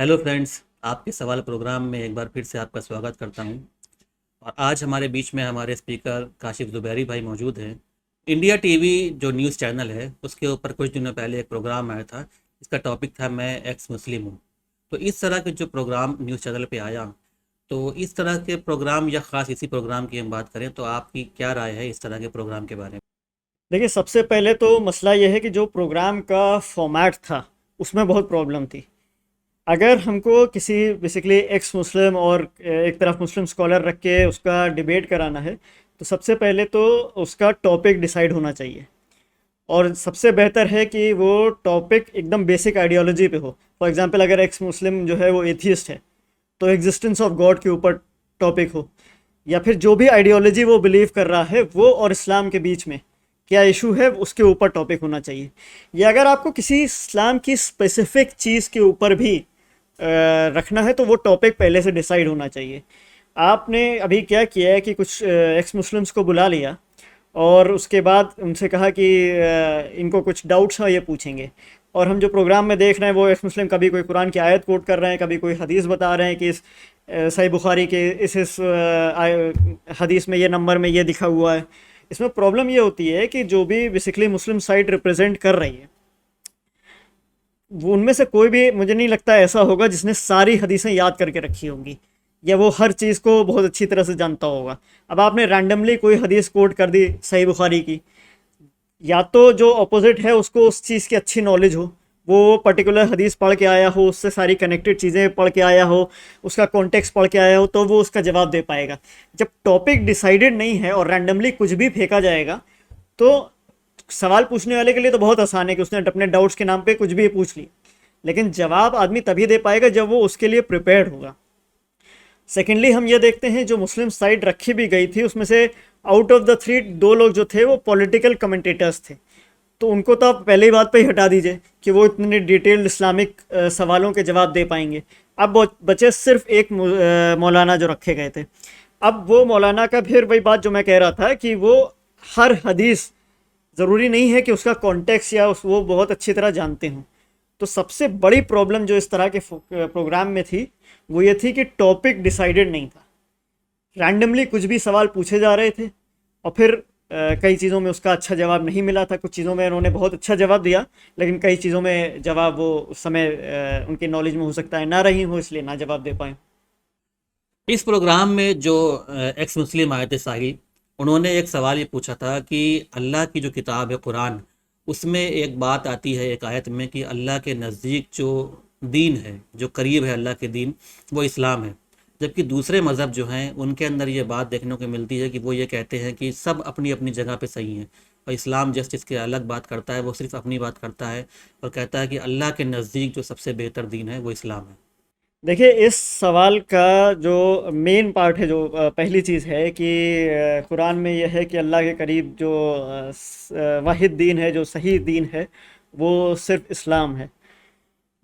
Hello friends, आपके सवाल programme में एक बार फिर से आपका स्वागत करता हूं। और आज हमारे बीच में हमारे स्पीकर काशिफ ज़ुबैरी भाई मौजूद हैं। इंडिया टीवी जो न्यूज़ चैनल है उसके ऊपर कुछ दिनों पहले एक प्रोग्राम आया था। इसका टॉपिक था मैं एक्स मुस्लिम हूँ। तो इस तरह के जो प्रोग्राम न्यूज़ चैनल पे आया, तो इस तरह के प्रोग्राम या ख़ास इसी प्रोग्राम की हम बात करें तो आपकी क्या राय है इस तरह के प्रोग्राम के बारे में? देखिए, सबसे पहले तो मसला ये है कि जो प्रोग्राम का फॉर्मेट था, उसमें बहुत प्रॉब्लम थी। अगर हमको किसी बेसिकली एक्स मुस्लिम और एक तरफ मुस्लिम स्कॉलर रख के उसका डिबेट कराना है, तो सबसे पहले तो उसका टॉपिक डिसाइड होना चाहिए। और सबसे बेहतर है कि वो टॉपिक एकदम बेसिक आइडियोलॉजी पे हो। फॉर एग्जांपल, अगर एक्स मुस्लिम जो है वो एथियस्ट है, तो एग्जिस्टेंस ऑफ गॉड के ऊपर टॉपिक हो, या फिर जो भी आइडियोलॉजी वो बिलीव कर रहा है वो और इस्लाम के बीच में क्या इशू है उसके ऊपर टॉपिक होना चाहिए। या अगर आपको किसी इस्लाम की स्पेसिफिक चीज़ के ऊपर भी रखना है, तो वो टॉपिक पहले से डिसाइड होना चाहिए। आपने अभी क्या किया है कि कुछ एक्स मुस्लिम्स को बुला लिया और उसके बाद उनसे कहा कि इनको कुछ डाउट्स हैं, ये पूछेंगे। और हम जो प्रोग्राम में देख रहे हैं वो एक्स मुस्लिम कभी कोई कुरान की आयत कोट कर रहे हैं, कभी कोई हदीस बता रहे हैं कि इस सही बुखारी के हदीस में ये नंबर में ये दिखा हुआ है। इसमें प्रॉब्लम ये होती है कि जो भी बेसिकली मुस्लिम साइड रिप्रेजेंट कर रही है, वो उनमें से कोई भी मुझे नहीं लगता ऐसा होगा जिसने सारी हदीसें याद करके रखी होंगी, या वो हर चीज़ को बहुत अच्छी तरह से जानता होगा। अब आपने रैंडमली कोई हदीस कोट कर दी सही बुखारी की, या तो जो अपोजिट है उसको उस चीज़ की अच्छी नॉलेज हो, वो पर्टिकुलर हदीस पढ़ के आया हो, उससे सारी कनेक्टेड चीज़ें पढ़ के आया हो, उसका कॉन्टेक्स्ट पढ़ के आया हो, तो वो उसका जवाब दे पाएगा। जब टॉपिक डिसाइडेड नहीं है और रैंडमली कुछ भी फेंका जाएगा, तो सवाल पूछने वाले के लिए तो बहुत आसान है कि उसने अपने डाउट्स के नाम पे कुछ भी पूछ लिया, लेकिन जवाब आदमी तभी दे पाएगा जब वो उसके लिए प्रिपेयर्ड होगा। सेकेंडली, हम ये देखते हैं जो मुस्लिम साइड रखी भी गई थी उसमें से आउट ऑफ द थ्री, दो लोग जो थे वो पॉलिटिकल कमेंटेटर्स थे। तो उनको तो आप पहली बात पे ही हटा दीजिए कि वो इतने डिटेल्ड इस्लामिक सवालों के जवाब दे पाएंगे। अब बचे सिर्फ एक मौलाना जो रखे गए थे। अब वो मौलाना का फिर वही बात जो मैं कह रहा था कि वो हर हदीस ज़रूरी नहीं है कि उसका कॉन्टेक्स्ट या वो बहुत अच्छी तरह जानते हों। तो सबसे बड़ी प्रॉब्लम जो इस तरह के प्रोग्राम में थी वो ये थी कि टॉपिक डिसाइडेड नहीं था। रैंडमली कुछ भी सवाल पूछे जा रहे थे, और फिर कई चीज़ों में उसका अच्छा जवाब नहीं मिला था। कुछ चीज़ों में उन्होंने बहुत अच्छा जवाब दिया, लेकिन कई चीज़ों में जवाब वो उस समय उनकी नॉलेज में हो सकता है ना रही हो, इसलिए ना जवाब दे पाए। इस प्रोग्राम में जो एक्स मुस्लिम आए थे साहिब, उन्होंने एक सवाल ये पूछा था कि अल्लाह की जो किताब है कुरान, उसमें एक बात आती है एक आयत में कि अल्लाह के नज़दीक जो दीन है, जो करीब है अल्लाह के दीन, वो इस्लाम है। जबकि दूसरे मज़हब जो हैं उनके अंदर ये बात देखने को मिलती है कि वो ये कहते हैं कि सब अपनी अपनी जगह पे सही हैं, और इस्लाम जस्टिस की अलग बात करता है, वो सिर्फ अपनी बात करता है और कहता है कि अल्लाह के नज़दीक जो सबसे बेहतर दीन है वो इस्लाम है। देखिए, इस सवाल का जो मेन पार्ट है, जो पहली चीज़ है कि कुरान में यह है कि अल्लाह के करीब जो वाहिद दीन है, जो सही दीन है, वो सिर्फ इस्लाम है।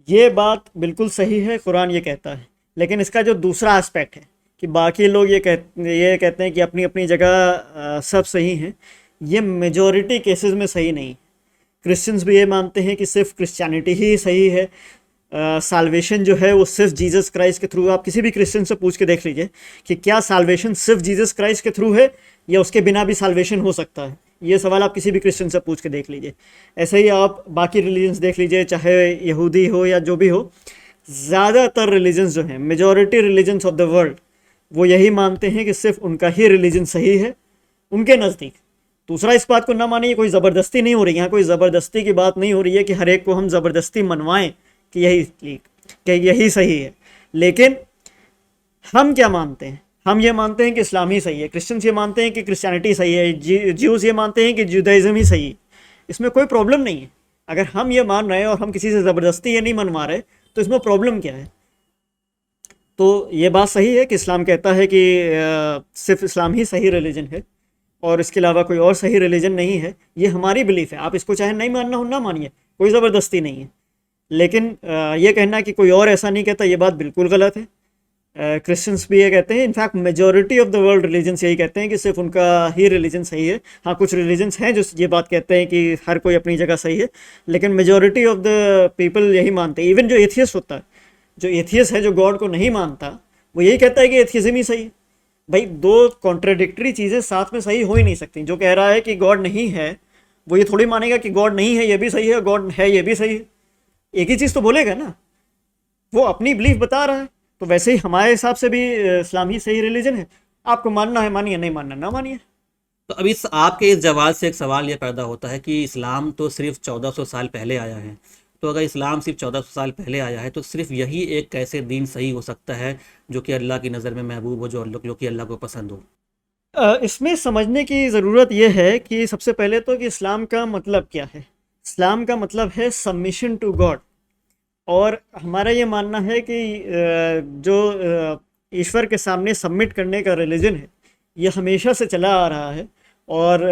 ये बात बिल्कुल सही है, कुरान ये कहता है। लेकिन इसका जो दूसरा एस्पेक्ट है कि बाकी लोग ये कहते हैं कि अपनी अपनी जगह सब सही हैं, ये मेजॉरिटी केसेस में सही नहीं। क्रिश्चियंस भी ये मानते हैं कि सिर्फ क्रिश्चियनिटी ही सही है। साल्वेशन जो है वो सिर्फ जीसस क्राइस्ट के थ्रू। आप किसी भी क्रिश्चियन से पूछ के देख लीजिए कि क्या साल्वेशन सिर्फ जीसस क्राइस्ट के थ्रू है, या उसके बिना भी साल्वेशन हो सकता है। ये सवाल आप किसी भी क्रिश्चियन से पूछ के देख लीजिए। ऐसे ही आप बाकी रिलीजन्स देख लीजिए, चाहे यहूदी हो या जो भी हो। ज़्यादातर रिलीजन्स जो हैं, majority religions of the world, वो यही मानते हैं कि सिर्फ उनका ही रिलीजन सही है उनके नज़दीक। दूसरा, इस बात को ना मानिए, कोई ज़बरदस्ती नहीं हो रही है, यहाँ कोई ज़बरदस्ती की बात नहीं हो रही है कि हर एक को हम ज़बरदस्ती मनवाएं कि यही सही है। लेकिन हम क्या मानते हैं? हम ये मानते हैं कि इस्लाम ही सही है, क्रिश्चियंस ये मानते हैं कि क्रिश्चियनिटी सही है, ज्यूज़ ये मानते हैं कि जुदाइज़म ही सही है। इसमें कोई प्रॉब्लम नहीं है। अगर हम ये मान रहे हैं और हम किसी से ज़बरदस्ती ये नहीं मनवा रहे, तो इसमें प्रॉब्लम क्या है? तो ये बात सही है कि इस्लाम कहता है कि सिर्फ इस्लाम ही सही रिलीजन है और इसके अलावा कोई और सही रिलीजन नहीं है। ये हमारी बिलीफ है, आप इसको चाहे नहीं मानना हो ना मानिए, कोई ज़बरदस्ती नहीं है। लेकिन ये कहना कि कोई और ऐसा नहीं कहता, ये बात बिल्कुल गलत है। क्रिश्चियंस भी ये कहते हैं, in fact majority of the world religions यही कहते हैं कि सिर्फ उनका ही रिलीजन सही है। हाँ, कुछ रिलीजन्स हैं जो ये बात कहते हैं कि हर कोई अपनी जगह सही है, लेकिन मेजॉरिटी ऑफ द पीपल यही मानते हैं। इवन जो एथियस्ट होता है जो एथियस्ट है, जो गॉड को नहीं मानता, वो यही कहता है कि एथियज्म ही सही है। भाई दो कॉन्ट्राडिक्टरी चीज़ें साथ में सही हो ही नहीं सकती। जो कह रहा है कि गॉड नहीं है, वो ये थोड़ी मानेगा कि गॉड नहीं है ये भी सही है, गॉड है ये भी सही है। एक ही चीज़ तो बोलेगा ना, वो अपनी बिलीफ बता रहा है। तो वैसे ही हमारे हिसाब से भी इस्लाम ही सही रिलीजन है। आपको मानना है मानिए, नहीं मानना ना मानिए। तो अब इस आपके इस जवाब से एक सवाल ये पैदा होता है कि इस्लाम तो सिर्फ 1400 साल पहले आया है। तो अगर इस्लाम सिर्फ 1400 साल पहले आया है तो सिर्फ यही एक कैसे दीन सही हो सकता है जो कि अल्लाह की नज़र में महबूब हो, जो कि अल्लाह को पसंद हो। इसमें समझने की ज़रूरत यह है कि सबसे पहले तो कि इस्लाम का मतलब क्या है। इस्लाम का मतलब है सबमिशन टू गॉड। और हमारा ये मानना है कि जो ईश्वर के सामने सबमिट करने का रिलीजन है, ये हमेशा से चला आ रहा है। और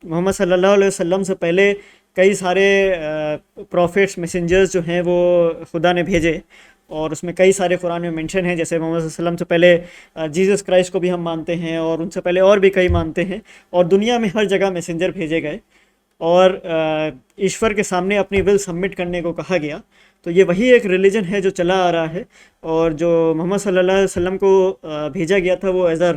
मोहम्मद सल्लल्लाहु अलैहि वसल्लम से पहले कई सारे प्रॉफिट्स, मैसेंजर्स जो हैं वो खुदा ने भेजे, और उसमें कई सारे कुरान में मेंशन है। जैसे मोहम्मद सल्लल्लाहु अलैहि वसल्लम से पहले जीसस क्राइस्ट को भी हम मानते हैं, और उनसे पहले और भी कई मानते हैं। और दुनिया में हर जगह मैसेंजर भेजे गए, और ईश्वर के सामने अपनी विल सबमिट करने को कहा गया। तो ये वही एक रिलीजन है जो चला आ रहा है। और जो मोहम्मद सल्लल्लाहु अलैहि वसल्लम को भेजा गया था, वो एज अ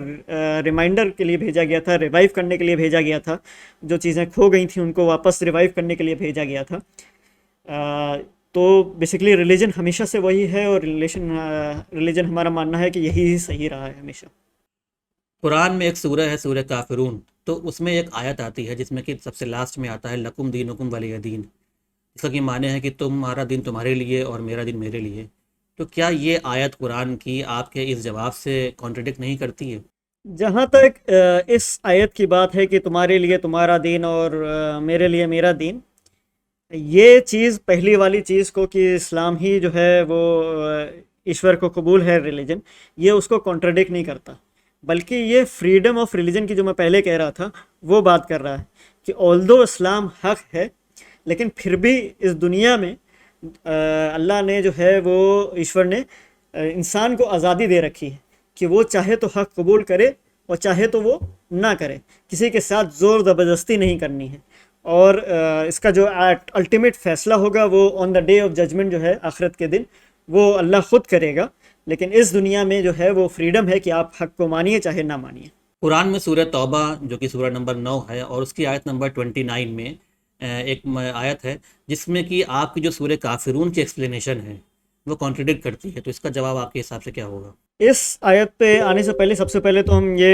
रिमाइंडर के लिए भेजा गया था, रिवाइव करने के लिए भेजा गया था। जो चीज़ें खो गई थी उनको वापस रिवाइव करने के लिए भेजा गया था। तो बेसिकली रिलीजन हमेशा से वही है, और रिलीजन हमारा मानना है कि यही सही रहा है हमेशा। कुरान में एक सूरह है, सूरह काफिरून। तो उसमें एक आयत आती है जिसमें कि सबसे लास्ट में आता है लकुम दीनुकुम वलिय दीन। इसका कि माने है कि तुम्हारा दिन तुम्हारे लिए और मेरा दिन मेरे लिए। तो क्या ये आयत कुरान की आपके इस जवाब से कॉन्ट्रडिक्ट नहीं करती है? जहाँ तक इस आयत की बात है कि तुम्हारे लिए तुम्हारा दीन और मेरे लिए मेरा दीन, ये चीज़ पहली वाली चीज़ को कि इस्लाम ही जो है वो ईश्वर को कबूल है रिलीजन, ये उसको कॉन्ट्रडिक्ट नहीं करता। बल्कि ये फ्रीडम ऑफ रिलीजन की जो मैं पहले कह रहा था वो बात कर रहा है कि ऑल्दो इस्लाम हक है, लेकिन फिर भी इस दुनिया में अल्लाह ने जो है वो ईश्वर ने इंसान को आज़ादी दे रखी है कि वो चाहे तो हक कबूल करे और चाहे तो वो ना करे। किसी के साथ ज़ोर ज़बरदस्ती नहीं करनी है। और इसका जो अल्टीमेट फ़ैसला होगा वो on the day of judgement जो है आखिरत के दिन, वो अल्लाह ख़ुद करेगा। लेकिन इस दुनिया में जो है वो फ्रीडम है कि आप हक को मानिए चाहे ना मानिए। कुरान में सूरह तौबा जो कि सूरह नंबर 9 है और उसकी आयत नंबर 29 में एक आयत है जिसमें कि आपकी जो सूरह काफिरून की एक्सप्लेनेशन है वो कॉन्ट्रडिक्ट करती है। तो इसका जवाब आपके हिसाब से क्या होगा? इस आयत पे आने से पहले सबसे पहले तो हम ये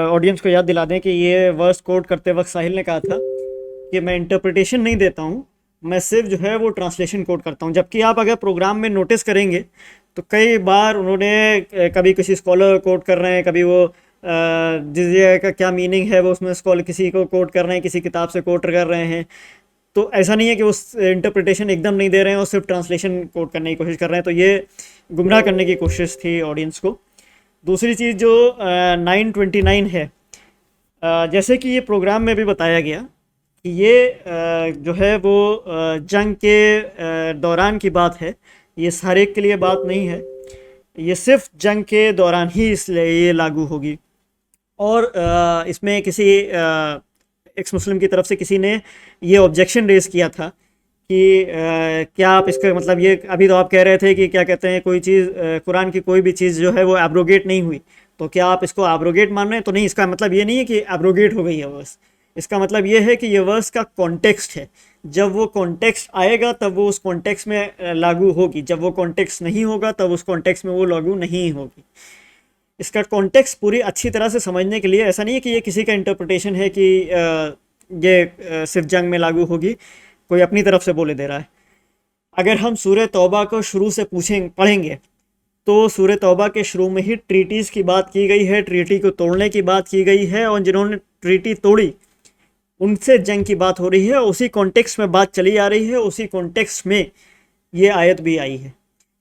ऑडियंस को याद दिला दें कि ये वर्स कोट करते वक्त साहिल ने कहा था कि मैं इंटरप्रिटेशन नहीं देता हूँ, मैं सिर्फ जो है वो ट्रांसलेशन कोट करता हूँ। जबकि आप अगर प्रोग्राम में नोटिस करेंगे तो कई बार उन्होंने कभी किसी स्कॉलर कोट कर रहे हैं, कभी वो जिज़िया का क्या मीनिंग है वो उसमें स्कॉलर किसी को कोट कर रहे हैं, किसी किताब से कोट कर रहे हैं। तो ऐसा नहीं है कि वो इंटरप्रिटेशन एकदम नहीं दे रहे हैं और सिर्फ ट्रांसलेशन कोट करने की कोशिश कर रहे हैं। तो ये गुमराह करने की कोशिश थी ऑडियंस को। दूसरी चीज़ जो 929 है, जैसे कि ये प्रोग्राम में भी बताया गया कि ये जो है वो जंग के दौरान की बात है, ये हर एक के लिए बात नहीं है, ये सिर्फ जंग के दौरान ही इसलिए ये लागू होगी। और इसमें किसी एक्स मुस्लिम की तरफ से किसी ने ये ऑब्जेक्शन रेज़ किया था कि क्या आप इसका मतलब ये, अभी तो आप कह रहे थे कि क्या कहते हैं कोई चीज़ कुरान की कोई भी चीज़ जो है वो एब्रोगेट नहीं हुई, तो क्या आप इसको एब्रोगेट मान रहे हैं? तो नहीं, इसका मतलब ये नहीं है कि एब्रोगेट हो गई है वर्स। इसका मतलब ये है कि ये वर्स का कॉन्टेक्स्ट है। जब वो कॉन्टेक्स्ट आएगा तब वो उस कॉन्टेक्स्ट में लागू होगी, जब वो कॉन्टेक्स्ट नहीं होगा तब उस कॉन्टेक्स्ट में वो लागू नहीं होगी। इसका कॉन्टेक्स्ट पूरी अच्छी तरह से समझने के लिए ऐसा नहीं है कि ये किसी का इंटरप्रिटेशन है कि ये सिर्फ जंग में लागू होगी, कोई अपनी तरफ से बोले दे रहा है। अगर हम सूरह तौबा को शुरू से पढ़ेंगे तो सूरह तौबा के शुरू में ही ट्रीटीज़ की बात की गई है, ट्रीटी को तोड़ने की बात की गई है, और जिन्होंने ट्रीटी तोड़ी उनसे जंग की बात हो रही है। उसी कॉन्टेक्स्ट में बात चली आ रही है, उसी कॉन्टेक्स्ट में ये आयत भी आई है।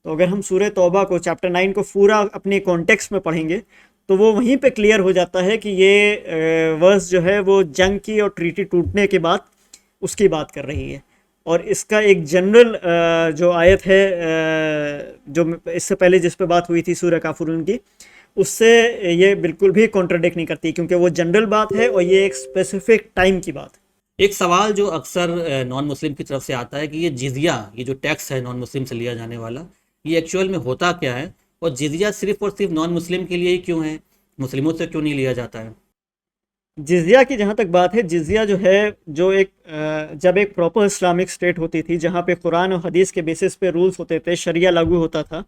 तो अगर हम सूरह तौबा को चैप्टर 9 को पूरा अपने कॉन्टेक्स्ट में पढ़ेंगे तो वो वहीं पे क्लियर हो जाता है कि ये वर्स जो है वो जंग की और ट्रीटी टूटने के बाद उसकी बात कर रही है। और इसका एक जनरल जो आयत है जो इससे पहले जिस पे बात हुई थी सूरह काफिरून की, उससे ये बिल्कुल भी कॉन्ट्रडिक्ट नहीं करती, क्योंकि वो जनरल बात है और ये एक स्पेसिफिक टाइम की बात है। एक सवाल जो अक्सर नॉन मुस्लिम की तरफ से आता है कि ये जिजिया, ये जो टैक्स है नॉन मुस्लिम से लिया जाने वाला, ये एक्चुअल में होता क्या है, और जिजिया सिर्फ और सिर्फ नॉन मुस्लिम के लिए ही क्यों है, मुस्लिमों से क्यों नहीं लिया जाता है? जिजिया की जहाँ तक बात है, जिजिया जो है, जो एक जब एक प्रॉपर इस्लामिक स्टेट होती थी जहाँ पे कुरान और हदीस के बेसिस पे रूल्स होते थे, शरिया लागू होता था,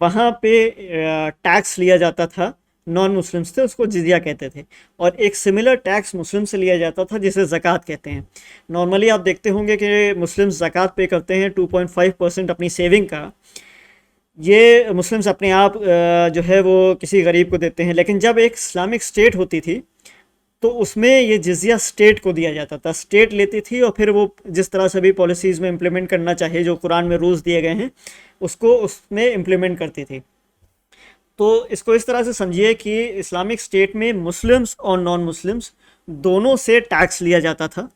वहाँ पे टैक्स लिया जाता था नॉन मुस्लिम्स से, उसको जिजिया कहते थे। और एक सिमिलर टैक्स मुस्लिम से लिया जाता था जिसे ज़कात कहते हैं। नॉर्मली आप देखते होंगे कि मुस्लिम्स ज़कात पे करते हैं 2.5% अपनी सेविंग का। ये मुस्लिम्स अपने आप जो है वो किसी गरीब को देते हैं। लेकिन जब एक इस्लामिक स्टेट होती थी तो उसमें ये जिजिया स्टेट को दिया जाता था, स्टेट लेती थी और फिर वो जिस तरह से भी पॉलिसीज़ में इम्प्लीमेंट करना चाहे, जो कुरान में रूल्स दिए गए हैं उसको उसमें इम्प्लीमेंट करती थी। तो इसको इस तरह से समझिए कि इस्लामिक स्टेट में मुस्लिम्स और नॉन मुस्लिम्स दोनों से टैक्स लिया जाता था।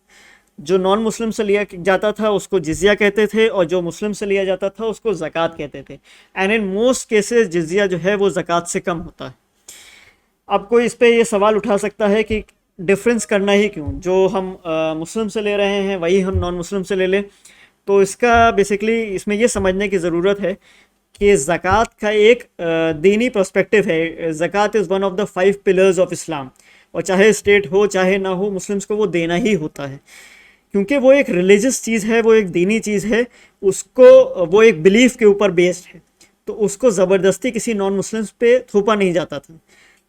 जो नॉन मुस्लिम से लिया जाता था उसको जिजिया कहते थे, और जो मुस्लिम से लिया जाता था उसको ज़कात कहते थे। एंड इन मोस्ट केसेस जिजिया जो है वो ज़कात से कम होता है। अब कोई इस पे ये सवाल उठा सकता है कि डिफरेंस करना ही क्यों, जो हम मुस्लिम से ले रहे हैं वही हम नॉन मुस्लिम से ले लें। तो इसका बेसिकली इसमें ये समझने की ज़रूरत है कि ज़कात का एक दीनी पर्सपेक्टिव है। ज़कात is one of the 5 pillars of Islam, और चाहे स्टेट हो चाहे ना हो, मुस्लिम्स को वो देना ही होता है, क्योंकि वो एक रिलीजियस चीज़ है, वो एक दीनी चीज़ है, उसको वो एक बिलीफ के ऊपर बेस्ड है। तो उसको ज़बरदस्ती किसी नॉन मुस्लिम्स पे थोपा नहीं जाता था।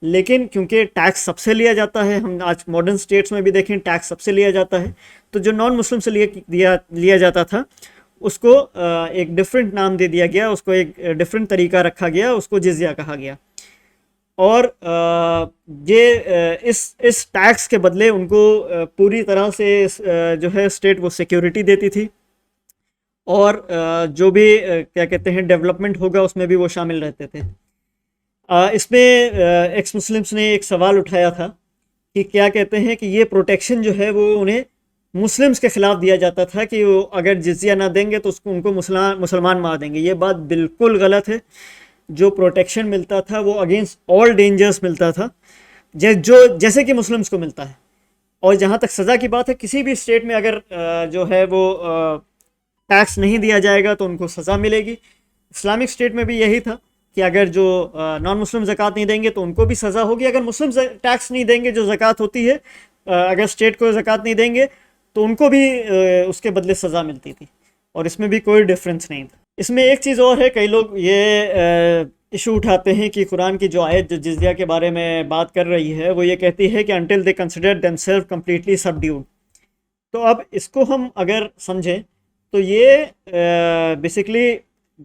लेकिन क्योंकि टैक्स सबसे लिया जाता है, हम आज मॉडर्न स्टेट्स में भी देखें टैक्स सबसे लिया जाता है, तो जो नॉन मुस्लिम से लिया जाता था उसको एक डिफरेंट नाम दे दिया गया, उसको एक डिफरेंट तरीका रखा गया, उसको जिजिया कहा गया। और ये इस टैक्स के बदले उनको पूरी तरह से जो है स्टेट वो सिक्योरिटी देती थी, और जो भी क्या कहते हैं डेवलपमेंट होगा उसमें भी वो शामिल रहते थे। इसमें एक्स मुस्लिम्स ने एक सवाल उठाया था कि क्या कहते हैं कि ये प्रोटेक्शन जो है वो उन्हें मुस्लिम्स के ख़िलाफ़ दिया जाता था, कि वो अगर जिजिया ना देंगे तो उसको उनको मुसलमान मार देंगे। ये बात बिल्कुल गलत है। जो प्रोटेक्शन मिलता था वो अगेंस्ट ऑल डेंजर्स मिलता था, जैसे कि मुस्लिम्स को मिलता है। और जहाँ तक सज़ा की बात है, किसी भी स्टेट में अगर जो है वो टैक्स नहीं दिया जाएगा तो उनको सज़ा मिलेगी। इस्लामिक स्टेट में भी यही था कि अगर जो नॉन मुस्लिम ज़कात नहीं देंगे तो उनको भी सज़ा होगी। अगर मुस्लिम टैक्स नहीं देंगे, जो ज़कात होती है, अगर स्टेट को ज़कात नहीं देंगे तो उनको भी उसके बदले सज़ा मिलती थी, और इसमें भी कोई डिफरेंस नहीं था। इसमें एक चीज़ और है, कई लोग ये इशू उठाते हैं कि कुरान की जो आयत जो जिज़िया के बारे में बात कर रही है वो ये कहती है कि until they consider themselves completely subdued. तो अब इसको हम अगर समझें तो ये बेसिकली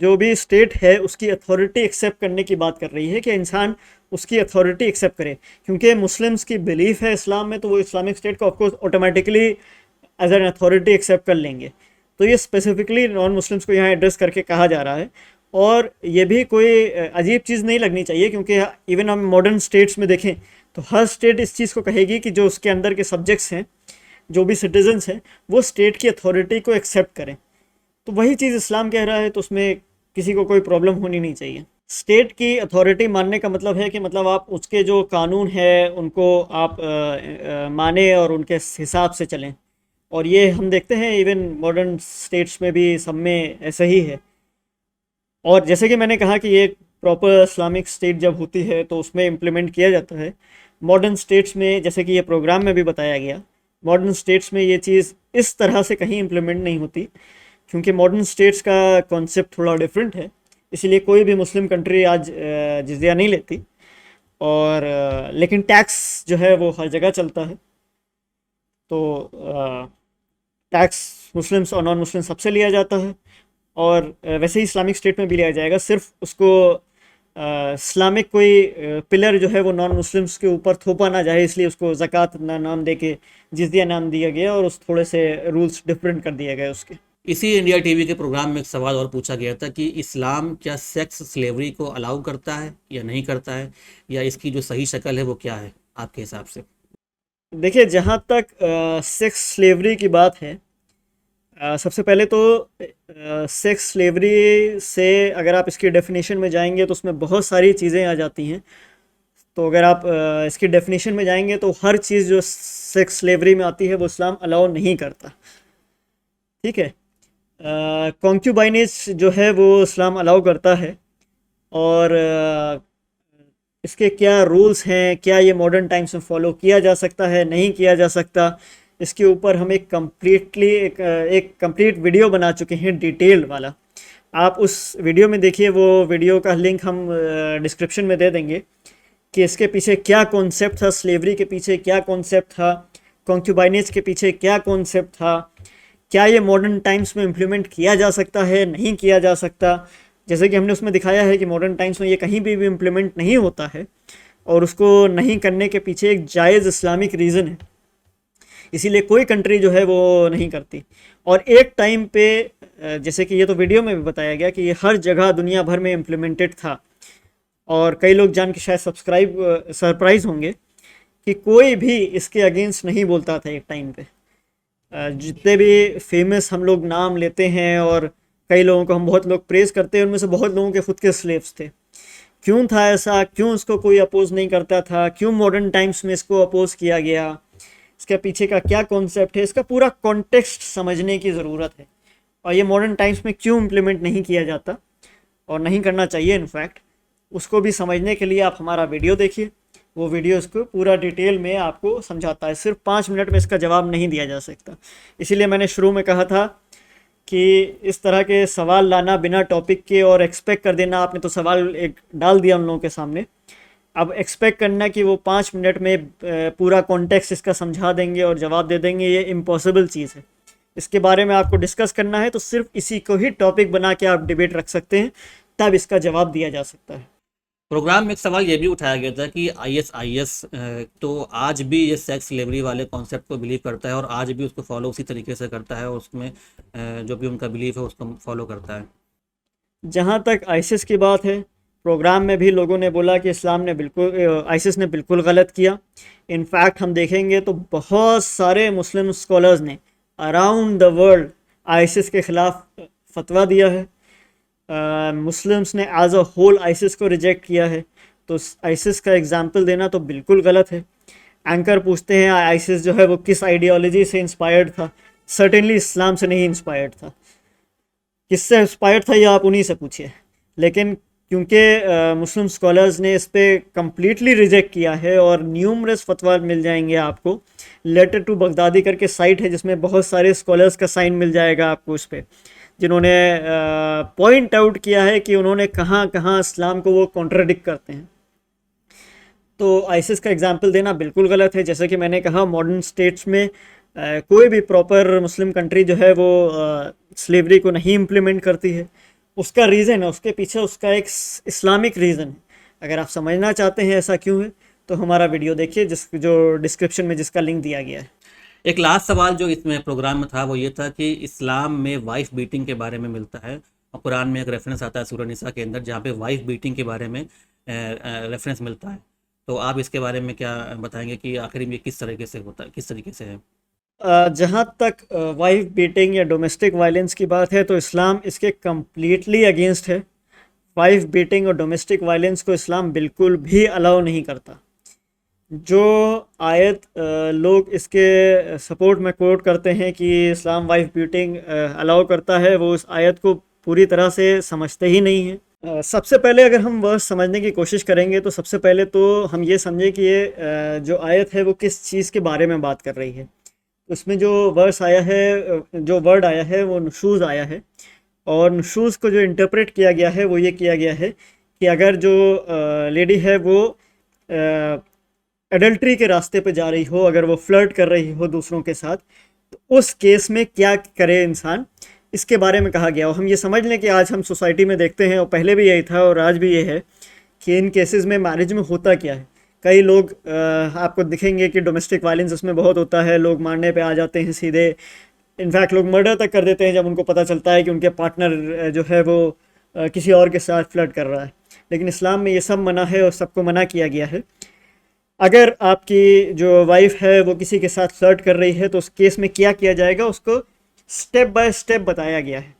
जो भी स्टेट है उसकी अथॉरिटी एक्सेप्ट करने की बात कर रही है, कि इंसान उसकी अथॉरिटी एक्सेप्ट करे। क्योंकि मुस्लिम्स की बिलीफ है इस्लाम में, तो वो इस्लामिक स्टेट को of course automatically as an authority accept कर लेंगे। तो ये स्पेसिफिकली नॉन मुस्लिम्स को यहाँ एड्रेस करके कहा जा रहा है। और ये भी कोई अजीब चीज़ नहीं लगनी चाहिए, क्योंकि इवन हम मॉडर्न स्टेट्स में देखें तो हर स्टेट इस चीज़ को कहेगी कि जो उसके अंदर के सब्जेक्ट्स हैं, जो भी सिटीजन्स हैं, वो स्टेट की अथॉरिटी को एक्सेप्ट करें। तो वही चीज़ इस्लाम कह रहा है, तो उसमें किसी को कोई प्रॉब्लम होनी नहीं चाहिए। स्टेट की अथॉरिटी मानने का मतलब है कि मतलब आप उसके जो कानून है उनको आप माने और उनके हिसाब से चलें। और ये हम देखते हैं इवन मॉडर्न स्टेट्स में भी, सब में ऐसा ही है। और जैसे कि मैंने कहा कि ये प्रॉपर इस्लामिक स्टेट जब होती है तो उसमें इम्प्लीमेंट किया जाता है। मॉडर्न स्टेट्स में, जैसे कि ये प्रोग्राम में भी बताया गया, मॉडर्न स्टेट्स में ये चीज़ इस तरह से कहीं इम्प्लीमेंट नहीं होती, क्योंकि मॉडर्न स्टेट्स का कॉन्सेप्ट थोड़ा डिफरेंट है। इसीलिए कोई भी मुस्लिम कंट्री आज जिजिया नहीं लेती। और लेकिन टैक्स जो है वो हर जगह चलता है। तो टैक्स मुस्लिम्स और नॉन मुस्लिम सबसे लिया जाता है, और वैसे ही इस्लामिक स्टेट में भी लिया जाएगा। सिर्फ उसको इस्लामिक कोई पिलर जो है वो नॉन मुस्लिम्स के ऊपर थोपा ना जाए, इसलिए उसको ज़कात ना नाम दे के जिजिया नाम दिया गया, और उस थोड़े से रूल्स डिफरेंट कर दिए गए उसके। इसी इंडिया टीवी के प्रोग्राम में एक सवाल और पूछा गया था कि इस्लाम क्या सेक्स स्लेवरी को अलाउ करता है या नहीं करता है, या इसकी जो सही शक्ल है वो क्या है आपके हिसाब से? देखिए, जहाँ तक सेक्स स्लेवरी की बात है, सबसे पहले तो सेक्स स्लेवरी से अगर आप इसकी डेफिनेशन में जाएंगे तो उसमें बहुत सारी चीज़ें आ जाती हैं। तो अगर आप इसकी डेफिनेशन में जाएंगे तो हर चीज़ जो सेक्स स्लेवरी में आती है वो इस्लाम अलाउ नहीं करता। ठीक है। कॉन्क्यूबाइनेज जो है वो इस्लाम अलाउ करता है, और इसके क्या रूल्स हैं, क्या ये मॉडर्न टाइम्स में फॉलो किया जा सकता है, नहीं किया जा सकता, इसके ऊपर हम एक कंप्लीट वीडियो बना चुके हैं, डिटेल वाला। आप उस वीडियो में देखिए, वो वीडियो का लिंक हम डिस्क्रिप्शन में दे देंगे कि इसके पीछे क्या कॉन्सेप्ट था, स्लेवरी के पीछे क्या कॉन्सेप्ट था, कॉन्क्यूबाइनेज के पीछे क्या कॉन्सेप्ट था, क्या ये मॉडर्न टाइम्स में इम्प्लीमेंट किया जा सकता है, नहीं किया जा सकता। जैसे कि हमने उसमें दिखाया है कि मॉडर्न टाइम्स में ये कहीं भी इम्प्लीमेंट नहीं होता है, और उसको नहीं करने के पीछे एक जायज़ इस्लामिक रीज़न है, इसीलिए कोई कंट्री जो है वो नहीं करती। और एक टाइम पे जैसे कि ये तो वीडियो में भी बताया गया कि ये हर जगह दुनिया भर में इम्प्लीमेंटेड था, और कई लोग जान के शायद सरप्राइज होंगे कि कोई भी इसके अगेंस्ट नहीं बोलता था एक टाइम पे। जितने भी फेमस हम लोग नाम लेते हैं, और कई लोगों को हम बहुत लोग प्रेज करते हैं, उनमें से बहुत लोगों के खुद के स्लेव्स थे। क्यों था ऐसा, क्यों इसको कोई अपोज नहीं करता था, क्यों मॉडर्न टाइम्स में इसको अपोज किया गया, इसके पीछे का क्या कॉन्सेप्ट है, इसका पूरा कॉन्टेक्स्ट समझने की ज़रूरत है। और ये मॉडर्न टाइम्स में क्यों इम्प्लीमेंट नहीं किया जाता, और नहीं करना चाहिए इनफैक्ट, उसको भी समझने के लिए आप हमारा वीडियो देखिए। वो वीडियो इसको पूरा डिटेल में आपको समझाता है। सिर्फ 5 मिनट में इसका जवाब नहीं दिया जा सकता। इसीलिए मैंने शुरू में कहा था कि इस तरह के सवाल लाना बिना टॉपिक के, और एक्सपेक्ट कर देना, आपने तो सवाल एक डाल दिया उन लोगों के सामने, अब एक्सपेक्ट करना कि वो 5 मिनट में पूरा कॉन्टेक्स्ट इसका समझा देंगे और जवाब दे देंगे, ये इम्पॉसिबल चीज़ है। इसके बारे में आपको डिस्कस करना है तो सिर्फ इसी को ही टॉपिक बना के आप डिबेट रख सकते हैं, तब इसका जवाब दिया जा सकता है। प्रोग्राम में एक सवाल ये भी उठाया गया था कि आईएसआईएस तो आज भी ये सेक्स स्लेवरी वाले कॉन्सेप्ट को बिलीव करता है, और आज भी उसको फॉलो उसी तरीके से करता है, और उसमें जो भी उनका बिलीफ है उसको फॉलो करता है। जहाँ तक आइसिस की बात है, प्रोग्राम में भी लोगों ने बोला कि आइसिस ने बिल्कुल गलत किया। इनफैक्ट हम देखेंगे तो बहुत सारे मुस्लिम स्कॉलर्स ने अराउंड द वर्ल्ड आइसिस के ख़िलाफ़ फतवा दिया है। मुस्लिम्स ने एज अ होल आइसिस को रिजेक्ट किया है, तो आइसिस का एग्जाम्पल देना तो बिल्कुल गलत है। एंकर पूछते हैं आइसिस जो है वो किस आइडियोलॉजी से इंस्पायर्ड था, सर्टेनली इस्लाम से नहीं इंस्पायर्ड था। किससे इंस्पायर्ड था ये आप उन्हीं से पूछिए। लेकिन क्योंकि मुस्लिम स्कॉलर्स ने इस पर कम्प्लीटली रिजेक्ट किया है, और न्यूमरस फतवा मिल जाएंगे आपको, लेटर टू बगदादी करके साइट है जिसमें बहुत सारे स्कॉलर्स का साइन मिल जाएगा आपको उस पर, जिन्होंने पॉइंट आउट किया है कि उन्होंने कहाँ कहाँ इस्लाम को वो कॉन्ट्राडिक्ट करते हैं। तो आइसिस का एग्जाम्पल देना बिल्कुल गलत है। जैसे कि मैंने कहा, मॉडर्न स्टेट्स में कोई भी प्रॉपर मुस्लिम कंट्री जो है वो स्लेवरी को नहीं इम्प्लीमेंट करती है। उसका रीज़न है, उसके पीछे उसका एक इस्लामिक रीज़न है। अगर आप समझना चाहते हैं ऐसा क्यों है, तो हमारा वीडियो देखिए जो डिस्क्रिप्शन में जिसका लिंक दिया गया है। एक लास्ट सवाल जो इसमें प्रोग्राम में था वो ये था कि इस्लाम में वाइफ बीटिंग के बारे में मिलता है, और कुरान में एक रेफरेंस आता है सूरह निसा के अंदर जहाँ पे वाइफ बीटिंग के बारे में रेफरेंस मिलता है। तो आप इसके बारे में क्या बताएंगे कि आखिर में ये किस तरीके से होता है, किस तरीके से है? जहाँ तक वाइफ बीटिंग या डोमेस्टिक वायलेंस की बात है, तो इस्लाम इसके कम्प्लीटली अगेंस्ट है। वाइफ बीटिंग और डोमेस्टिक वायलेंस को इस्लाम बिल्कुल भी अलाउ नहीं करता। जो आयत लोग इसके सपोर्ट में कोट करते हैं कि इस्लाम वाइफ बीटिंग अलाउ करता है, वो उस आयत को पूरी तरह से समझते ही नहीं हैं। सबसे पहले अगर हम वर्स समझने की कोशिश करेंगे तो सबसे पहले तो हम ये समझें कि ये जो आयत है वो किस चीज़ के बारे में बात कर रही है। उसमें जो वर्स आया है, जो वर्ड आया है वो नुशूज़ आया है, और नुशूज़ को जो इंटरप्रेट किया गया है वो ये किया गया है कि अगर जो लेडी है वो एडल्ट्री के रास्ते पे जा रही हो, अगर वो फ्लर्ट कर रही हो दूसरों के साथ, तो उस केस में क्या करे इंसान, इसके बारे में कहा गया। और हम ये समझ लें कि आज हम सोसाइटी में देखते हैं, और पहले भी यही था और आज भी ये है, कि इन केसेस में मैरिज में होता क्या है। कई लोग आपको दिखेंगे कि डोमेस्टिक वायलेंस उसमें बहुत होता है, लोग मारने पे आ जाते हैं सीधे, इनफैक्ट लोग मर्डर तक कर देते हैं जब उनको पता चलता है कि उनके पार्टनर जो है वो किसी और के साथ फ्लर्ट कर रहा है। लेकिन इस्लाम में ये सब मना है और सबको मना किया गया है। अगर आपकी जो वाइफ है वो किसी के साथ फ्लर्ट कर रही है तो उस केस में क्या किया जाएगा, उसको स्टेप बाय स्टेप बताया गया है।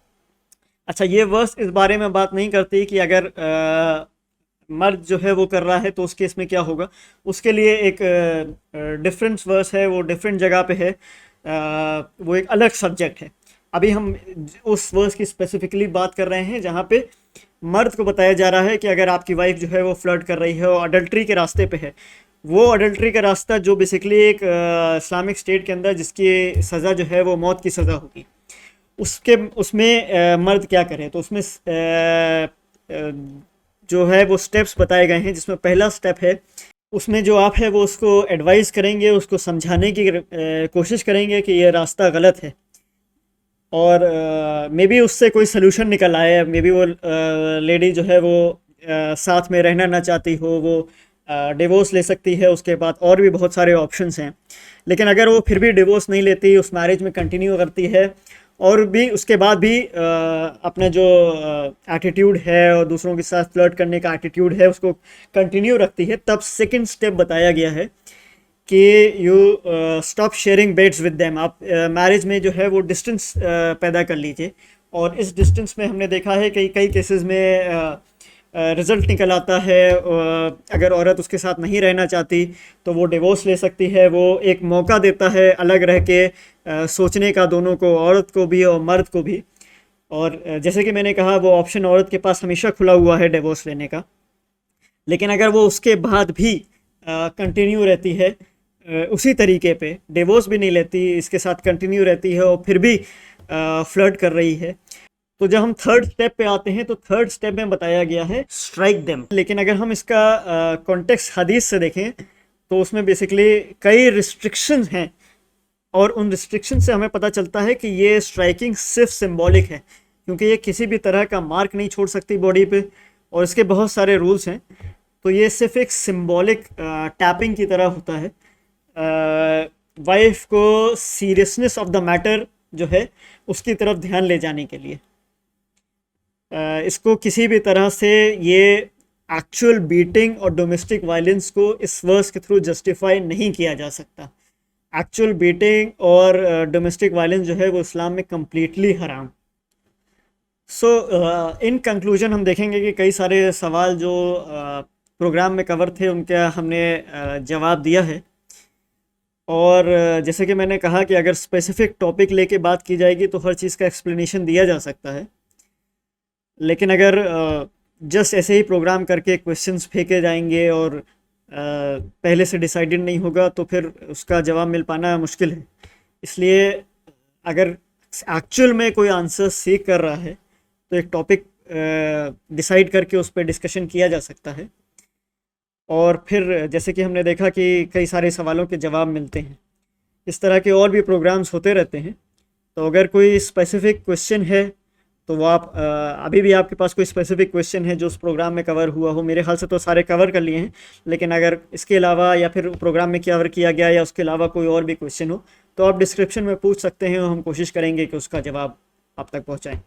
अच्छा, ये वर्स इस बारे में बात नहीं करती कि अगर मर्द जो है वो कर रहा है तो उस केस में क्या होगा। उसके लिए एक डिफरेंस वर्स है, वो डिफरेंट जगह पे है, वो एक अलग सब्जेक्ट है। अभी हम उस वर्स की स्पेसिफिकली बात कर रहे हैं जहाँ पे मर्द को बताया जा रहा है कि अगर आपकी वाइफ जो है वो फ्लर्ट कर रही है और अडल्ट्री के रास्ते पे है, वो अडल्ट्री का रास्ता जो बेसिकली एक इस्लामिक स्टेट के अंदर जिसकी सज़ा जो है वो मौत की सज़ा होगी, उसके उसमें मर्द क्या करे। तो उसमें जो है वो स्टेप्स बताए गए हैं, जिसमें पहला स्टेप है, उसमें जो आप है वो उसको एडवाइस करेंगे, उसको समझाने की कोशिश करेंगे कि ये रास्ता गलत है, और मे बी उससे कोई सलूशन निकल आए। मे बी वो लेडी जो है वो साथ में रहना ना चाहती हो, वो डिवोर्स ले सकती है, उसके बाद और भी बहुत सारे ऑप्शंस हैं। लेकिन अगर वो फिर भी डिवोर्स नहीं लेती, उस मैरिज में कंटिन्यू करती है, और भी उसके बाद भी अपना जो एटीट्यूड है और दूसरों के साथ फ्लर्ट करने का एटीट्यूड है उसको कंटिन्यू रखती है, तब सेकंड स्टेप बताया गया है कि you stop sharing beds with them. आप मैरिज में जो है वो डिस्टेंस पैदा कर लीजिए, और इस डिस्टेंस में हमने देखा है कि कई केसेस में रिज़ल्ट निकल आता है। अगर औरत उसके साथ नहीं रहना चाहती तो वो डिवोर्स ले सकती है। वो एक मौका देता है अलग रह के सोचने का, दोनों को, औरत को भी और मर्द को भी। और जैसे कि मैंने कहा, वो ऑप्शन औरत के पास हमेशा खुला हुआ है डिवोर्स लेने का। लेकिन अगर वो उसके बाद भी कंटिन्यू रहती है उसी तरीके पे, डिवोर्स भी नहीं लेती, इसके साथ कंटिन्यू रहती है और फिर भी फ्लर्ट कर रही है, तो जब हम थर्ड स्टेप पे आते हैं तो थर्ड स्टेप में बताया गया है स्ट्राइक देम। लेकिन अगर हम इसका कॉन्टेक्स्ट हदीस से देखें तो उसमें बेसिकली कई रिस्ट्रिक्शंस हैं, और उन रिस्ट्रिक्शन से हमें पता चलता है कि ये स्ट्राइकिंग सिर्फ सिंबॉलिक है, क्योंकि ये किसी भी तरह का मार्क नहीं छोड़ सकती बॉडी पे, और इसके बहुत सारे रूल्स हैं। तो ये सिर्फ एक सिंबॉलिक टैपिंग की तरह होता है, वाइफ को सीरियसनेस ऑफ द मैटर जो है उसकी तरफ ध्यान ले जाने के लिए। इसको किसी भी तरह से ये एक्चुअल बीटिंग और डोमेस्टिक वायलेंस को इस वर्स के थ्रू जस्टिफाई नहीं किया जा सकता। एक्चुअल बीटिंग और डोमेस्टिक वायलेंस जो है वो इस्लाम में कम्प्लीटली हराम। सो इन कंक्लूजन हम देखेंगे कि कई सारे सवाल जो प्रोग्राम में कवर थे उनका हमने जवाब दिया है। और जैसे कि मैंने कहा कि अगर स्पेसिफिक टॉपिक लेके बात की जाएगी तो हर चीज़ का एक्सप्लेनेशन दिया जा सकता है, लेकिन अगर जस्ट ऐसे ही प्रोग्राम करके क्वेश्चंस फेंके जाएंगे और पहले से डिसाइडेड नहीं होगा तो फिर उसका जवाब मिल पाना मुश्किल है। इसलिए अगर एक्चुअल में कोई आंसर सीख कर रहा है तो एक टॉपिक डिसाइड करके उस पर डिस्कशन किया जा सकता है, और फिर जैसे कि हमने देखा कि कई सारे सवालों के जवाब मिलते हैं। इस तरह के और भी प्रोग्राम्स होते रहते हैं। तो अगर कोई स्पेसिफिक क्वेश्चन है तो वो आप अभी भी आपके पास कोई स्पेसिफिक क्वेश्चन है जो उस प्रोग्राम में कवर हुआ हो, मेरे ख्याल से तो सारे कवर कर लिए हैं, लेकिन अगर इसके अलावा या फिर प्रोग्राम में कवर किया गया या उसके अलावा कोई और भी क्वेश्चन हो तो आप डिस्क्रिप्शन में पूछ सकते हैं, और हम कोशिश करेंगे कि उसका जवाब आप तक पहुँचाएँ।